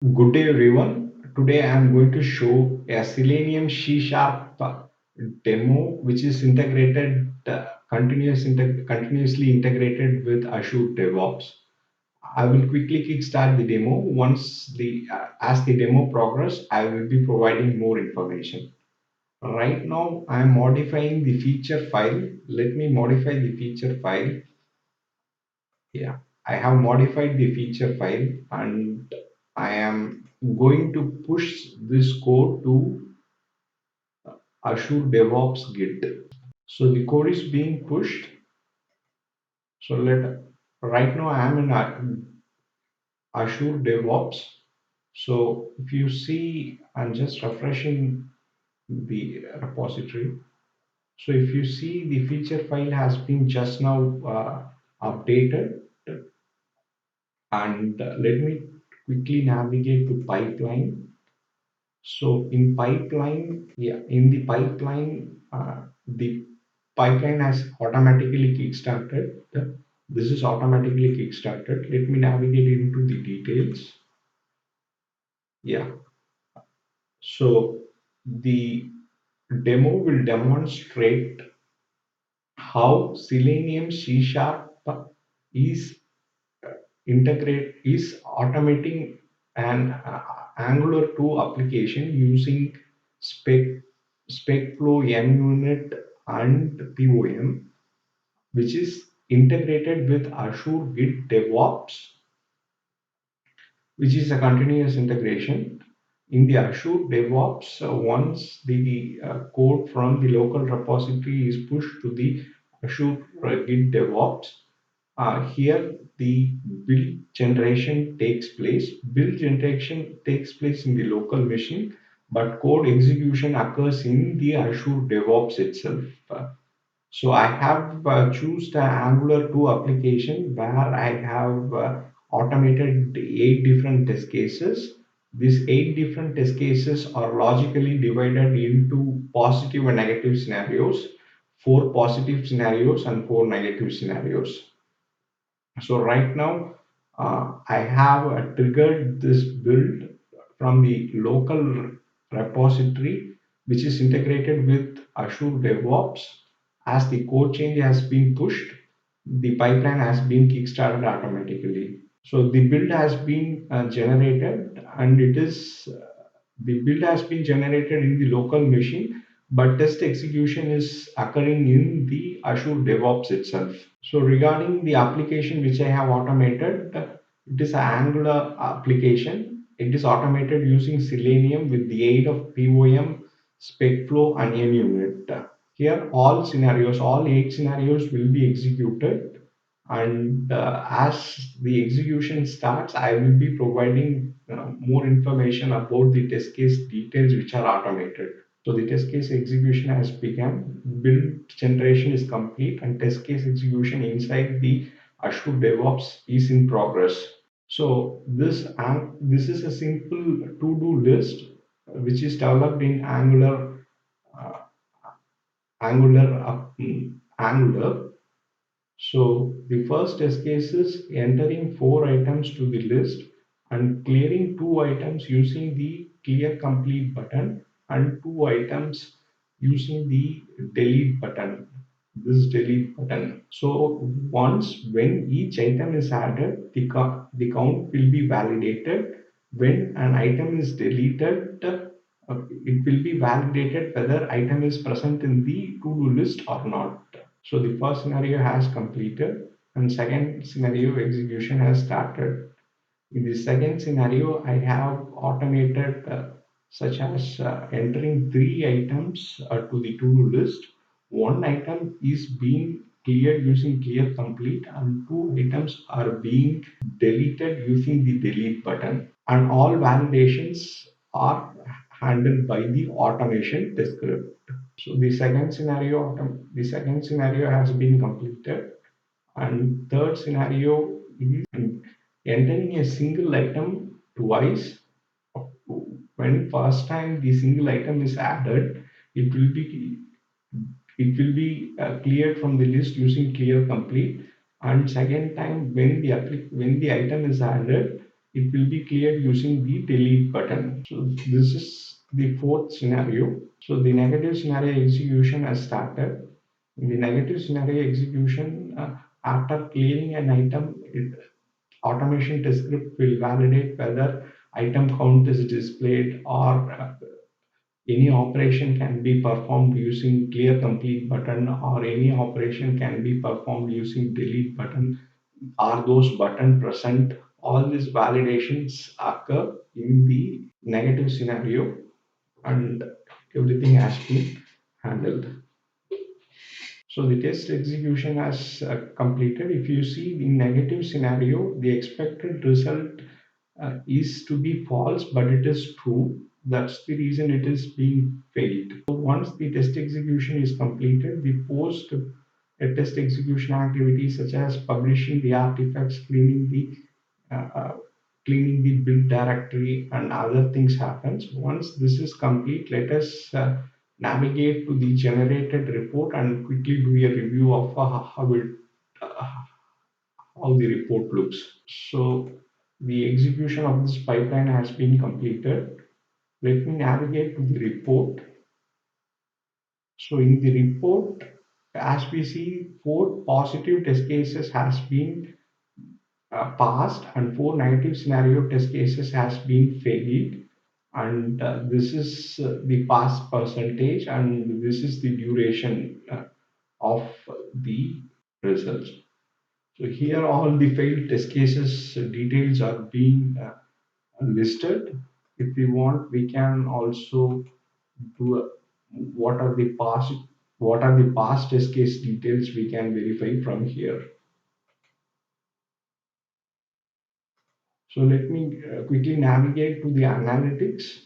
Good day everyone. Today I am going to show a Selenium C# demo which is continuously integrated with Azure DevOps. I will quickly kickstart the demo. Once as the demo progress, I will be providing more information. Right now I am modifying the feature file. Let me modify the feature file. Yeah, I have modified the feature file and I am going to push this code to Azure DevOps Git. So the code is being pushed. So right now I am in Azure DevOps. So if you see, I'm just refreshing the repository. So if you see, the feature file has been just now updated, and let me quickly navigate to pipeline. So in pipeline, yeah, in the pipeline, the pipeline has automatically kickstarted. This is automatically kickstarted. Let me navigate into the details. Yeah. So the demo will demonstrate how Selenium C# is automating an Angular 2 application using Specflow, NUint, and POM, which is integrated with Azure Git DevOps, which is a continuous integration. In the Azure DevOps, once the code from the local repository is pushed to the Azure Git DevOps, here the build generation takes place. Build generation takes place in the local machine, but code execution occurs in the Azure DevOps itself. So I have choose the Angular 2 application where I have automated 8 different test cases. These 8 different test cases are logically divided into positive and negative scenarios, 4 positive scenarios and 4 negative scenarios. So right now, I have triggered this build from the local repository, which is integrated with Azure DevOps. As the code change has been pushed, the pipeline has been kickstarted automatically. So the build has been generated, and the build has been generated in the local machine, but test execution is occurring in the Azure DevOps itself. So regarding the application which I have automated, it is an Angular application. It is automated using Selenium with the aid of POM, Specflow, and NUint. Here, all 8 scenarios will be executed, and as the execution starts, I will be providing more information about the test case details which are automated. So the test case execution has begun, build generation is complete, and test case execution inside the Azure DevOps is in progress. So this is a simple to-do list which is developed in uh, Angular. So the first test case is entering 4 items to the list and clearing 2 items using the clear complete button and 2 items using the delete button. This delete button. So once when each item is added, the count will be validated. When an item is deleted, it will be validated whether item is present in the to-do list or not. So the first scenario has completed and second scenario execution has started. In the second scenario, I have automated such as entering 3 items to the to-do list. One item is being cleared using clear complete and 2 items are being deleted using the delete button. And all validations are handled by the automation test script. So the second scenario has been completed, and third scenario is entering a single item twice. When first time the single item is added, it will be cleared from the list using clear complete. And second time when the item is added, it will be cleared using the delete button. So this is the fourth scenario. So the negative scenario execution has started. In the negative scenario execution, after clearing an item, automation test script will validate whether item count is displayed or any operation can be performed using clear complete button, or any operation can be performed using delete button. Are those button present? All these validations occur in the negative scenario, and everything has been handled. So the test execution has completed. If you see the negative scenario, the expected result is to be false, but it is true. That's the reason it is being failed. So once the test execution is completed, the post test execution activities such as publishing the artifacts, uh, uh, cleaning the build directory, and other things happens. Once this is complete, let us navigate to the generated report and quickly do a review of uh, how the report looks. So the execution of this pipeline has been completed. Let me navigate to the report. So in the report, as we see, 4 positive test cases has been passed and 4 negative scenario test cases has been failed, and this is the pass percentage, and this is the duration of the results. So here all the failed test cases details are being listed. If we want, we can also do what are the past test case details we can verify from here. So let me quickly navigate to the analytics.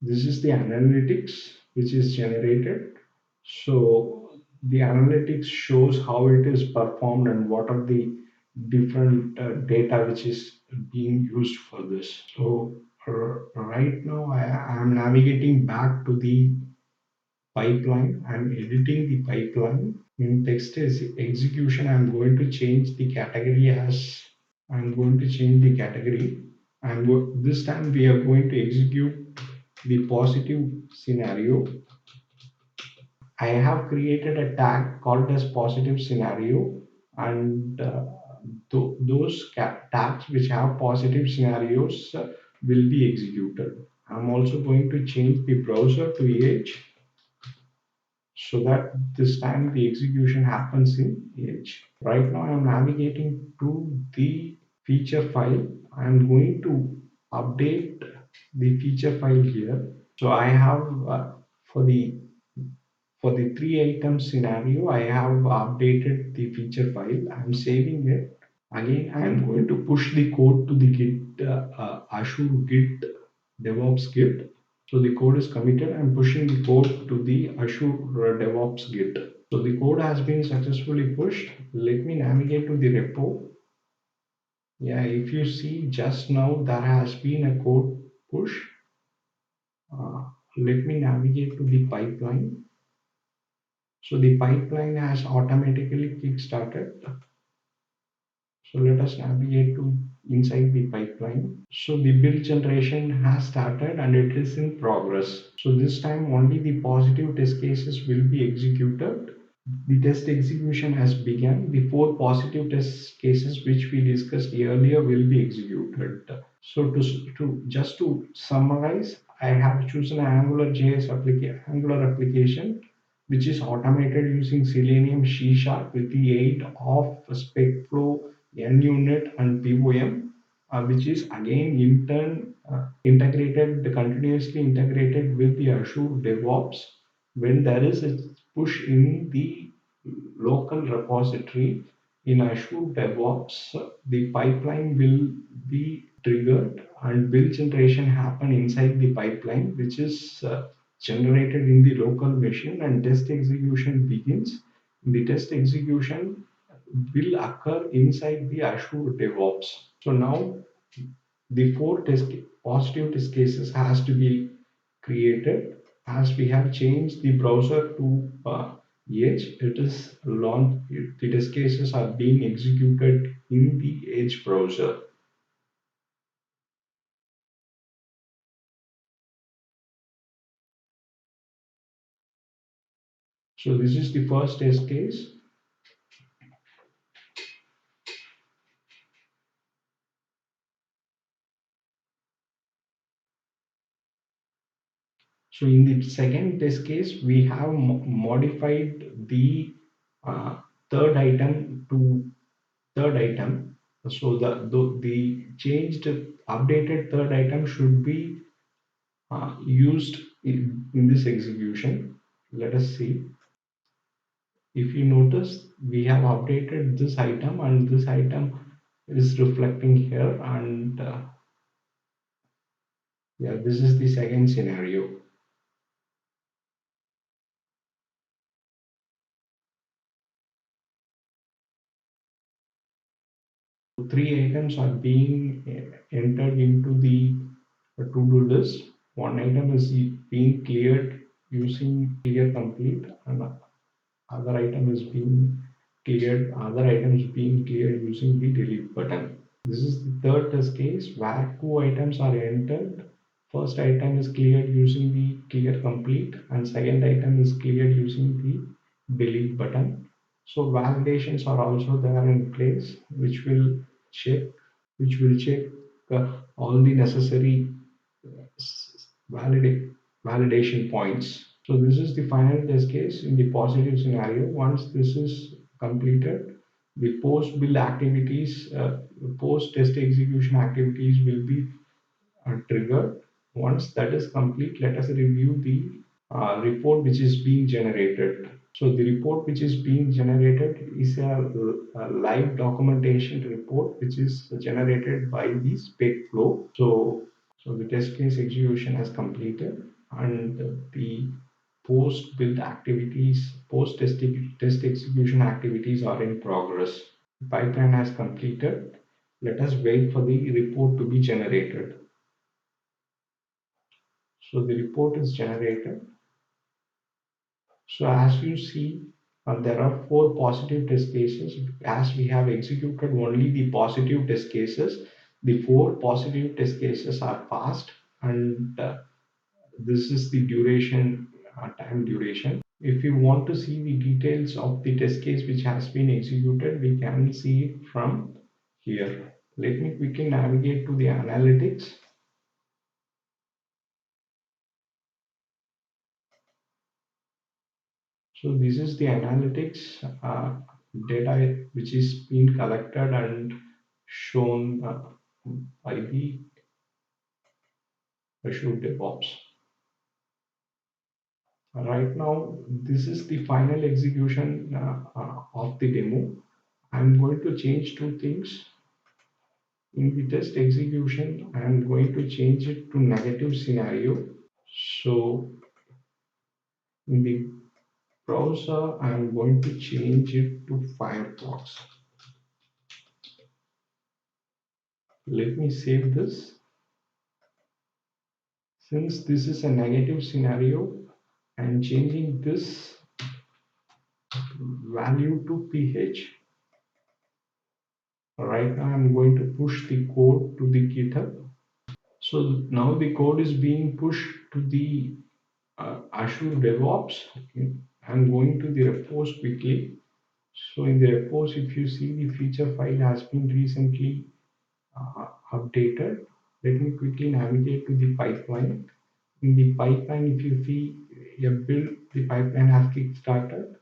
This is the analytics which is generated. So the analytics shows how it is performed and what are the different data which is being used for this. So right now I am navigating back to the pipeline. I'm editing the pipeline. In text execution, I'm going to change the category as I'm going to change the category. This time we are going to execute the positive scenario. I have created a tag called as positive scenario, and those tags which have positive scenarios will be executed. I'm also going to change the browser to Edge so that this time the execution happens in Edge. Right now I'm navigating to the feature file. I'm going to update the feature file here. So I have for the for the 3 item scenario, I have updated the feature file. I'm saving it. Again, I'm going to push the code to the Git Azure Git DevOps Git. So the code is committed. I'm pushing the code to the Azure DevOps Git. So the code has been successfully pushed. Let me navigate to the repo. Yeah, if you see just now there has been a code push. Uh, Let me navigate to the pipeline. So the pipeline has automatically kick-started. So let us navigate to inside the pipeline. So the build generation has started and it is in progress. So this time only the positive test cases will be executed. The test execution has begun. The 4 positive test cases which we discussed earlier will be executed. So to summarize, I have chosen an Angular application which is automated using Selenium C# with the aid of Specflow, NUint, and POM, which is again in turn continuously integrated with the Azure DevOps. When there is a push in the local repository in Azure DevOps, the pipeline will be triggered and build generation happen inside the pipeline, which is generated in the local machine, and test execution begins. The test execution will occur inside the Azure DevOps. So now the positive test cases has to be created. As we have changed the browser to Edge, it is launched. The test cases are being executed in the Edge browser. So this is the first test case. So in the second test case, we have modified the uh, third item to third item. So the changed updated third item should be used in this execution. Let us see. If you notice, we have updated this item and this item is reflecting here, and yeah, this is the second scenario. Three items are being entered into the to-do list. One item is being cleared using clear complete, and other item is being cleared. Other item is being cleared using the delete button. This is the third test case where two items are entered. First item is cleared using the clear complete, and second item is cleared using the delete button. So validations are also there in place, check, which will check all the necessary validate validation points. So this is the final test case in the positive scenario. Once this is completed, the post build activities, post test execution activities will be triggered. Once that is complete, let us review the report which is being generated. So the report which is being generated is a live documentation report which is generated by the Specflow. So the test case execution has completed, and the post build activities, test execution activities are in progress. The pipeline has completed. Let us wait for the report to be generated. So the report is generated. So as you see, there are four positive test cases. As we have executed only the positive test cases, the four positive test cases are passed, and this is the duration, time duration. If you want to see the details of the test case which has been executed, we can see it from here. Let me quickly navigate to the analytics. So this is the analytics data which is being collected and shown by the Azure DevOps. Right now, this is the final execution of the demo. I'm going to change two things. In the test execution, I'm going to change it to negative scenario. So in the browser, I'm going to change it to Firefox. Let me save this. Since this is a negative scenario, I'm changing this value to ph. Right now, I'm going to push the code to the GitHub. So now the code is being pushed to the Azure DevOps. I'm going to the repos quickly. So in the repos, if you see, the feature file has been recently updated. Let me quickly navigate to the pipeline. In the pipeline, if you see a build, the pipeline has kick-started.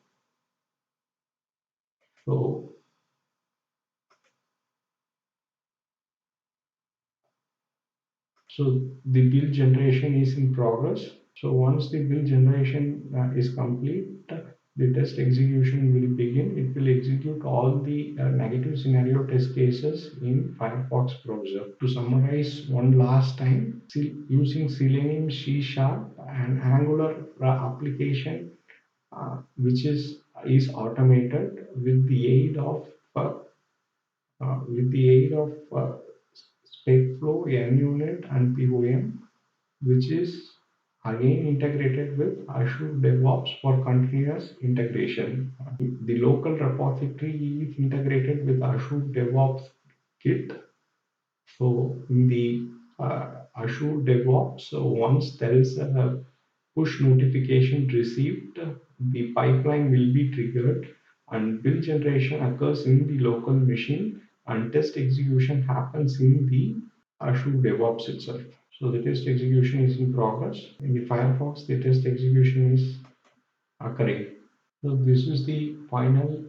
So, so the build generation is in progress. So once the build generation is complete, the test execution will begin. It will execute all the negative scenario test cases in Firefox browser. To summarize one last time, using Selenium, C#, and Angular application, which is automated with the aid of Specflow, NUint, and POM, which is again integrated with Azure DevOps for continuous integration. The local repository is integrated with Azure DevOps Kit. So in the Azure DevOps, so once there is a push notification received, the pipeline will be triggered and build generation occurs in the local machine and test execution happens in the Azure DevOps itself. So the test execution is in progress. In the Firefox, the test execution is occurring. So this is the final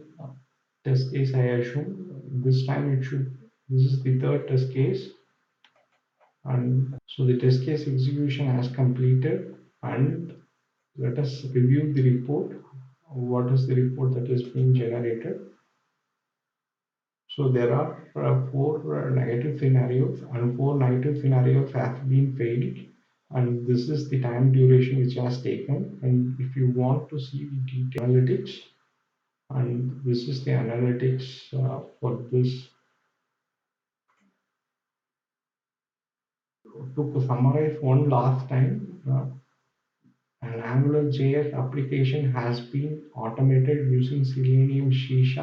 test case I assume. This time it should, this is the third test case. And so the test case execution has completed and let us review the report. What is the report that is being generated? So there are four negative scenarios and four negative scenarios have been failed and this is the time duration which has taken. And if you want to see the detailed analytics, and this is the analytics for this. To summarize one last time, an Angular JS application has been automated using Selenium C#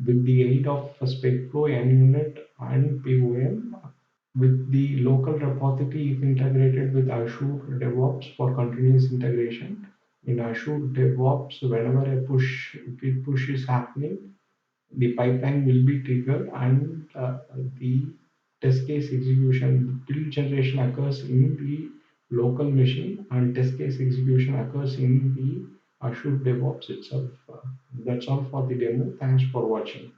with the aid of Specflow, NUint, and POM. With the local repository is integrated with Azure DevOps for continuous integration. In Azure DevOps, whenever a git push is happening, the pipeline will be triggered and the test case execution, build generation occurs in the local machine and test case execution occurs in the Azure DevOps itself. That's all for the demo. Thanks for watching.